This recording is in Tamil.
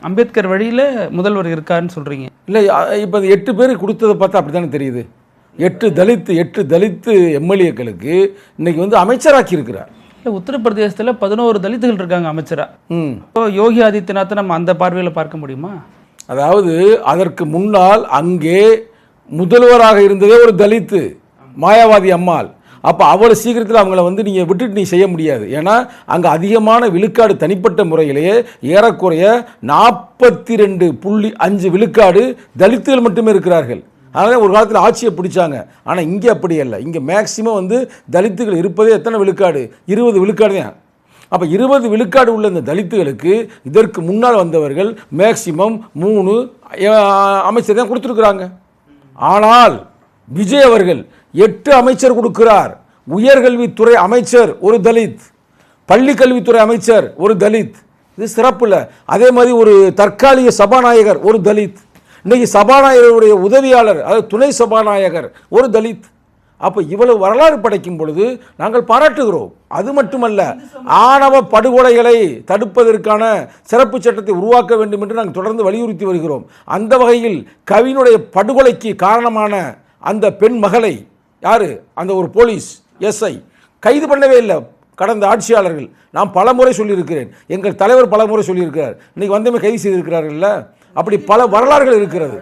அம்பேத்கர் வழியில் முதல்வர் இருக்காருன்னு சொல்கிறீங்க. இல்லை, இப்போ அது 8 பேர் கொடுத்ததை பார்த்தா அப்படி தானே தெரியுது. 8 தலித்து எம்எல்ஏக்களுக்கு இன்னைக்கு வந்து அமைச்சராக்கி இருக்கிறார். இல்லை, உத்தரப்பிரதேசத்தில் 11 தலித்துகள் இருக்காங்க அமைச்சரா. இப்போ யோகி ஆதித்யநாத்தை நம்ம அந்த பார்வையில் பார்க்க முடியுமா? அதாவது அதற்கு முன்னால் அங்கே முதல்வராக இருந்ததே ஒரு தலித்து மாயாவாதி அம்மாள். அப்போ அவ்வளோ சீக்கிரத்தில் அவங்கள வந்து நீங்கள் விட்டுட்டு நீ செய்ய முடியாது. ஏன்னா அங்கே அதிகமான விழுக்காடு தனிப்பட்ட முறையிலேயே ஏறக்குறைய 42.5 விழுக்காடு தலித்துகள் மட்டுமே இருக்கிறார்கள். அதனால் ஒரு காலத்தில் ஆட்சியை பிடிச்சாங்க. ஆனால் இங்கே அப்படி இல்லை. இங்கே மேக்சிமம் வந்து தலித்துகள் இருப்பதே எத்தனை விழுக்காடு? 20 விழுக்காடு தான். அப்போ 20 விழுக்காடு உள்ள இந்த தலித்துகளுக்கு இதற்கு முன்னால் வந்தவர்கள் மேக்சிமம் 3 அமைச்சர் தான் கொடுத்துருக்குறாங்க. ஆனால் விஜய் அவர்கள் 8 அமைச்சர் கொடுக்கிறார். உயர்கல்வித்துறை அமைச்சர் ஒரு தலித், பள்ளி கல்வித்துறை அமைச்சர் ஒரு தலித். இது சிறப்பு இல்லை. அதே மாதிரி ஒரு தற்காலிக சபாநாயகர் ஒரு தலித். இன்னைக்கு சபாநாயகருடைய உதவியாளர், அதாவது துணை சபாநாயகர் ஒரு தலித். அப்போ இவ்வளவு வரலாறு படைக்கும் பொழுது நாங்கள் பாராட்டுகிறோம். அது மட்டுமல்ல, ஆணவ படுகொலைகளை தடுப்பதற்கான சிறப்பு சட்டத்தை உருவாக்க வேண்டும் என்று நாங்கள் தொடர்ந்து வலியுறுத்தி வருகிறோம். அந்த வகையில் கவினுடைய படுகொலைக்கு காரணமான அந்த பெண் மகளை யாரு, அந்த ஒரு போலீஸ் எஸ்ஐ கைது பண்ணவே இல்லை கடந்த ஆட்சியாளர்கள். நான் பல முறை சொல்லியிருக்கிறேன், எங்கள் தலைவர் பல முறை சொல்லியிருக்கிறார். இன்னைக்கு வந்தமே கைது செய்திருக்கிறார்கள். அப்படி பல வரலாறுகள் இருக்கிறது.